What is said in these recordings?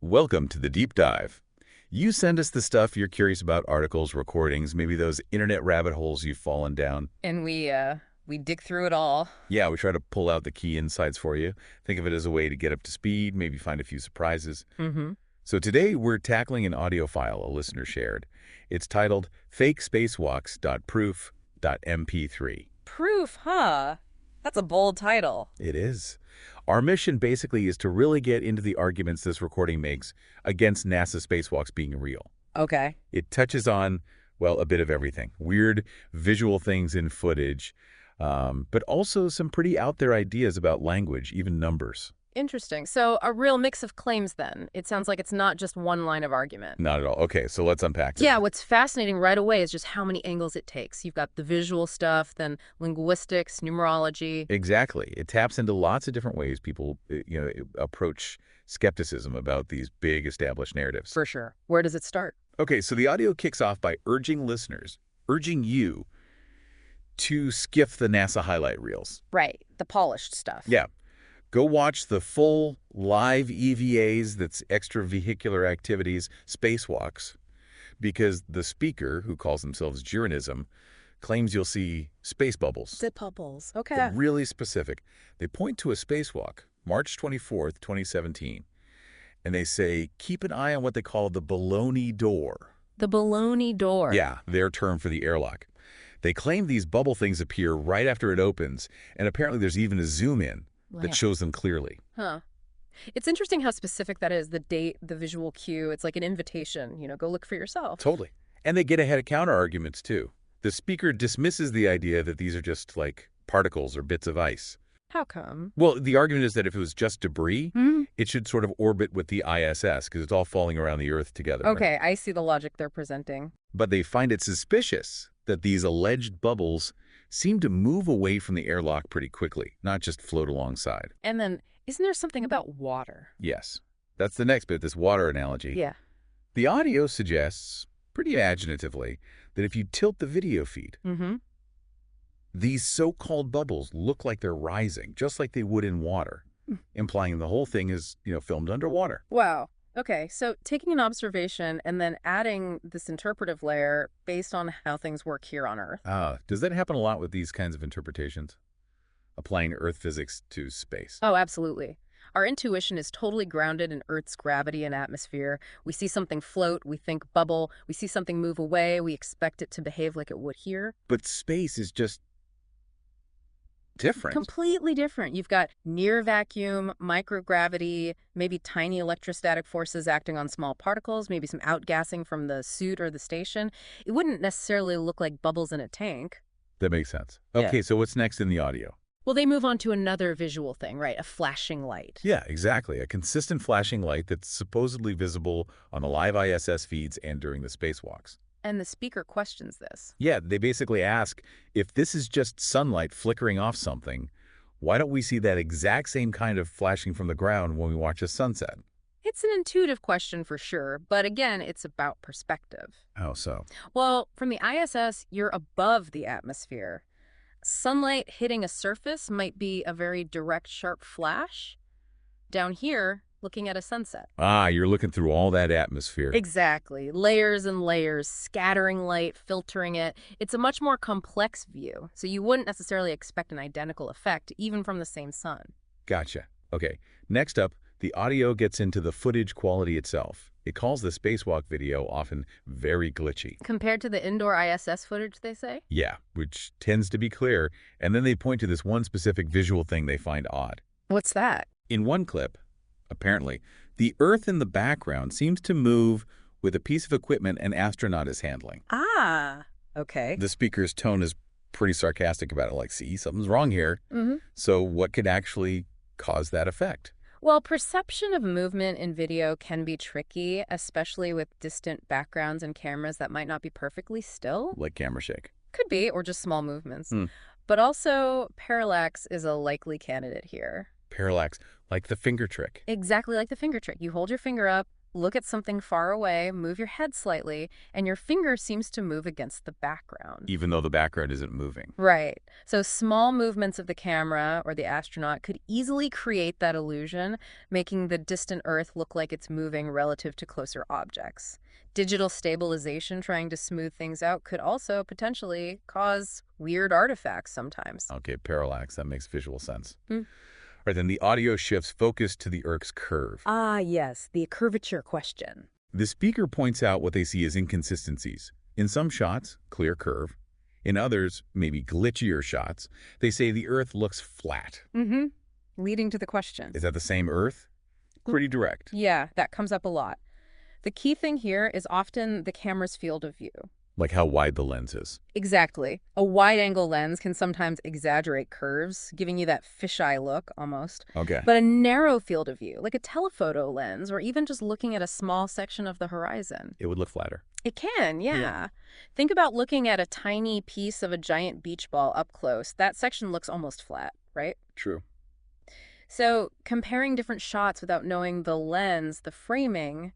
Welcome to the Deep Dive. You send us the stuff you're curious about, articles, recordings, maybe those internet rabbit holes you've fallen down. And we dig through it all. Yeah, we try to pull out the key insights for you. Think of it as a way to get up to speed, maybe find a few surprises. Mm-hmm. So today we're tackling an audio file a listener shared. It's titled fakespacewalks.proof.mp3. Proof, huh? That's a bold title. It is. Our mission basically is to really get into the arguments this recording makes against NASA spacewalks being real. Okay. It touches on, well, a bit of everything. Weird visual things in footage, but also some pretty out there ideas about language, even numbers. Interesting. So a real mix of claims then. It sounds like it's not just one line of argument. Not at all. Okay, so let's unpack this. Yeah, what's fascinating right away is just how many angles it takes. You've got the visual stuff, then linguistics, numerology. Exactly. It taps into lots of different ways people, approach skepticism about these big established narratives. For sure. Where does it start? Okay, so the audio kicks off by urging you to skiff the NASA highlight reels. Right. The polished stuff. Yeah. Go watch the full live EVAs, that's extravehicular activities, spacewalks, because the speaker, who calls themselves Juranism, claims you'll see space bubbles. Zip bubbles. Okay. They're really specific. They point to a spacewalk, March 24th, 2017, and they say, keep an eye on what they call the baloney door. The baloney door. Yeah, their term for the airlock. They claim these bubble things appear right after it opens, and apparently there's even a zoom in that shows them clearly. Huh. It's interesting how specific that is, the date, the visual cue. It's like an invitation, go look for yourself. Totally. And they get ahead of counter-arguments, too. The speaker dismisses the idea that these are just, like, particles or bits of ice. How come? Well, the argument is that if it was just debris, it should sort of orbit with the ISS, because it's all falling around the Earth together. Okay, Right? I see the logic they're presenting. But they find it suspicious that these alleged bubbles seem to move away from the airlock pretty quickly, not just float alongside. And then, isn't there something about water? Yes. That's the next bit, this water analogy. Yeah. The audio suggests, pretty imaginatively, that if you tilt the video feed, these so-called bubbles look like they're rising, just like they would in water, implying the whole thing is, filmed underwater. Wow. Okay, so taking an observation and then adding this interpretive layer based on how things work here on Earth. Does that happen a lot with these kinds of interpretations? Applying Earth physics to space? Oh, absolutely. Our intuition is totally grounded in Earth's gravity and atmosphere. We see something float, we think bubble. We see something move away, we expect it to behave like it would here. But space is just different. Completely different. You've got near vacuum, microgravity, maybe tiny electrostatic forces acting on small particles, maybe some outgassing from the suit or the station. It wouldn't necessarily look like bubbles in a tank. That makes sense. Yeah. Okay, so what's next in the audio? Well, they move on to another visual thing, right? A flashing light. Yeah, exactly. A consistent flashing light that's supposedly visible on the live ISS feeds and during the spacewalks. And the speaker questions this. Yeah, they basically ask, if this is just sunlight flickering off something, why don't we see that exact same kind of flashing from the ground when we watch a sunset? It's an intuitive question for sure, but again, it's about perspective. How so? Well, from the ISS, you're above the atmosphere. Sunlight hitting a surface might be a very direct, sharp flash. Down here, looking at a sunset. You're looking through all that atmosphere. Exactly. Layers and layers, scattering light, filtering it. It's a much more complex view, so you wouldn't necessarily expect an identical effect, even from the same sun. Gotcha. Okay, next up, the audio gets into the footage quality itself. It calls the spacewalk video often very glitchy. Compared to the indoor ISS footage, they say? Yeah, which tends to be clear, and then they point to this one specific visual thing they find odd. What's that? In one clip, apparently, the Earth in the background seems to move with a piece of equipment an astronaut is handling. Okay. The speaker's tone is pretty sarcastic about it, like, see, something's wrong here. So what could actually cause that effect? Well, perception of movement in video can be tricky, especially with distant backgrounds and cameras that might not be perfectly still. Like camera shake. Could be, or just small movements. But also, parallax is a likely candidate here. Parallax, like the finger trick. Exactly like the finger trick. You hold your finger up, look at something far away, move your head slightly, and your finger seems to move against the background. Even though the background isn't moving. Right. So small movements of the camera or the astronaut could easily create that illusion, making the distant Earth look like it's moving relative to closer objects. Digital stabilization trying to smooth things out could also potentially cause weird artifacts sometimes. Okay, parallax. That makes visual sense. Hmm. Right, then the audio shifts focus to the Earth's curve. Ah, yes, the curvature question. The speaker points out what they see as inconsistencies. In some shots, clear curve. In others, maybe glitchier shots, they say the Earth looks flat. Mm-hmm. Leading to the question. Is that the same Earth? Pretty direct. Yeah, that comes up a lot. The key thing here is often the camera's field of view. Like how wide the lens is. Exactly. A wide-angle lens can sometimes exaggerate curves, giving you that fisheye look, almost. Okay. But a narrow field of view, like a telephoto lens, or even just looking at a small section of the horizon. It would look flatter. It can, yeah. Think about looking at a tiny piece of a giant beach ball up close. That section looks almost flat, right? True. So comparing different shots without knowing the lens, the framing,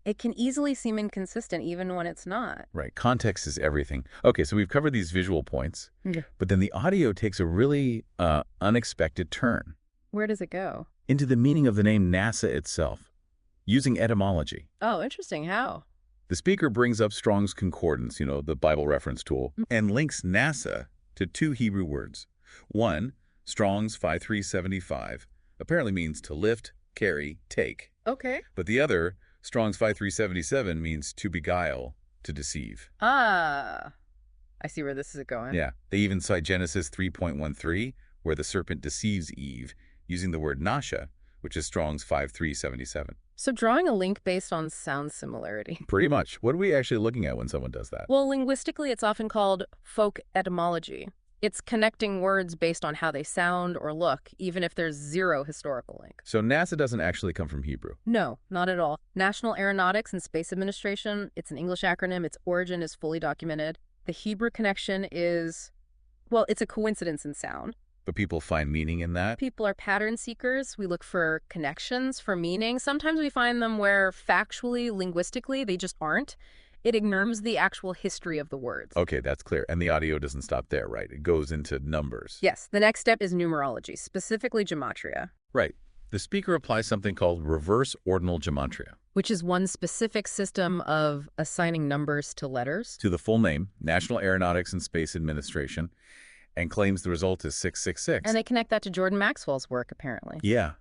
it can easily seem inconsistent even when it's not. Right. Context is everything. Okay, so we've covered these visual points, Yeah. but then the audio takes a really unexpected turn Where does it go? into the meaning of the name NASA itself, using etymology. Oh, interesting. How? The speaker brings up Strong's Concordance, the Bible reference tool, and links NASA to two Hebrew words. One, Strong's 5375, apparently means to lift, carry, take. Okay. But the other, Strong's 5377, means to beguile, to deceive. Ah, I see where this is going. Yeah, they even cite Genesis 3.13, where the serpent deceives Eve, using the word nasha, which is Strong's 5377. So drawing a link based on sound similarity. Pretty much. What are we actually looking at when someone does that? Well, linguistically, it's often called folk etymology. It's connecting words based on how they sound or look, even if there's zero historical link. So NASA doesn't actually come from Hebrew. No, not at all. National Aeronautics and Space Administration, it's an English acronym. Its origin is fully documented. The Hebrew connection is, well, it's a coincidence in sound. But people find meaning in that? People are pattern seekers. We look for connections, for meaning. Sometimes we find them where factually, linguistically, they just aren't. It ignores the actual history of the words. Okay, that's clear. And the audio doesn't stop there, right? It goes into numbers. Yes, the next step is numerology, specifically gematria. Right. The speaker applies something called reverse ordinal gematria. Which is one specific system of assigning numbers to letters. To the full name, National Aeronautics and Space Administration, and claims the result is 666. And they connect that to Jordan Maxwell's work, apparently. Yeah.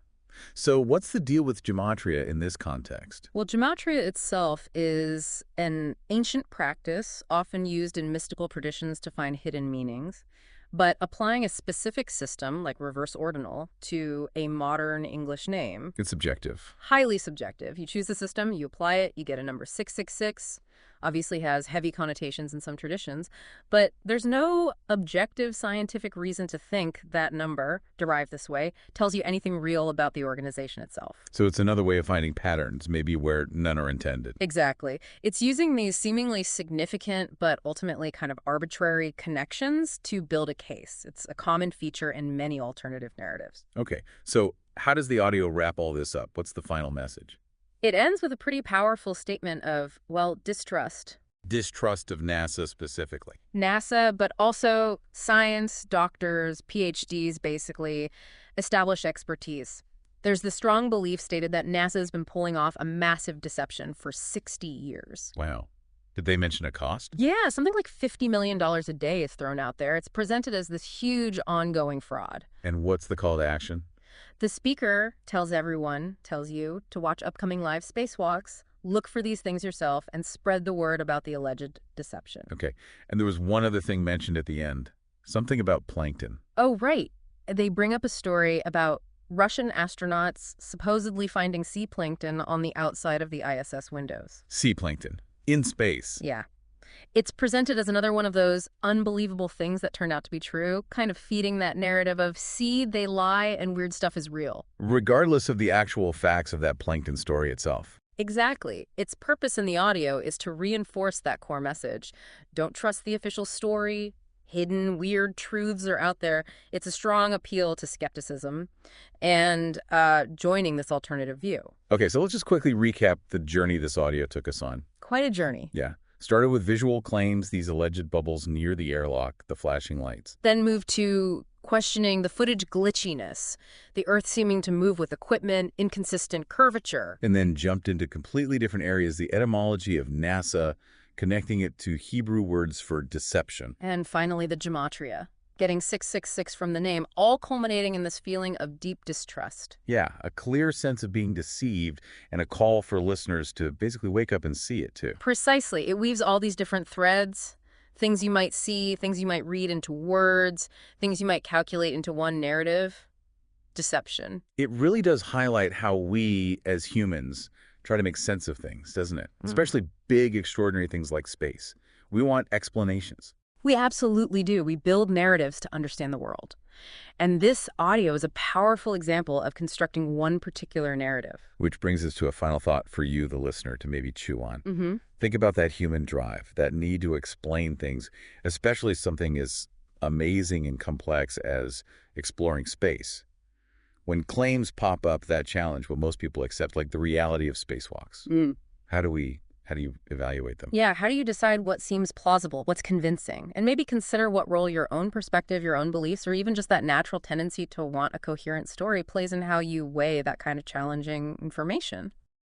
So what's the deal with gematria in this context? Well, gematria itself is an ancient practice often used in mystical traditions to find hidden meanings. But applying a specific system, like reverse ordinal, to a modern English name... It's subjective. Highly subjective. You choose the system, you apply it, you get a number 666. Obviously has heavy connotations in some traditions, but there's no objective scientific reason to think that number, derived this way, tells you anything real about the organization itself. So it's another way of finding patterns, maybe where none are intended. Exactly. It's using these seemingly significant but ultimately kind of arbitrary connections to build a case. It's a common feature in many alternative narratives. Okay, so how does the audio wrap all this up? What's the final message? It ends with a pretty powerful statement of, well, distrust. Distrust of NASA specifically. NASA, but also science, doctors, PhDs, basically, establish expertise. There's the strong belief stated that NASA has been pulling off a massive deception for 60 years. Wow. Did they mention a cost? Yeah, something like $50 million a day is thrown out there. It's presented as this huge ongoing fraud. And what's the call to action? The speaker tells you to watch upcoming live spacewalks, look for these things yourself, and spread the word about the alleged deception. Okay. And there was one other thing mentioned at the end. Something about plankton. Oh, right. They bring up a story about Russian astronauts supposedly finding sea plankton on the outside of the ISS windows. Sea plankton. In space. Yeah. It's presented as another one of those unbelievable things that turned out to be true, kind of feeding that narrative of, see, they lie and weird stuff is real. Regardless of the actual facts of that plankton story itself. Exactly. Its purpose in the audio is to reinforce that core message. Don't trust the official story. Hidden, weird truths are out there. It's a strong appeal to skepticism and joining this alternative view. Okay, so let's just quickly recap the journey this audio took us on. Quite a journey. Yeah. Started with visual claims, these alleged bubbles near the airlock, the flashing lights. Then moved to questioning the footage glitchiness, the Earth seeming to move with equipment, inconsistent curvature. And then jumped into completely different areas, the etymology of NASA, connecting it to Hebrew words for deception. And finally, the gematria, getting 666 from the name, all culminating in this feeling of deep distrust. Yeah, a clear sense of being deceived and a call for listeners to basically wake up and see it, too. Precisely. It weaves all these different threads, things you might see, things you might read into words, things you might calculate into one narrative. Deception. It really does highlight how we, as humans, try to make sense of things, doesn't it? Especially big, extraordinary things like space. We want explanations. We absolutely do. We build narratives to understand the world. And this audio is a powerful example of constructing one particular narrative. Which brings us to a final thought for you, the listener, to maybe chew on. Think about that human drive, that need to explain things, especially something as amazing and complex as exploring space. When claims pop up that challenge what most people accept, like the reality of spacewalks, how do you evaluate them? Yeah, how do you decide what seems plausible, what's convincing? And maybe consider what role your own perspective, your own beliefs, or even just that natural tendency to want a coherent story plays in how you weigh that kind of challenging information.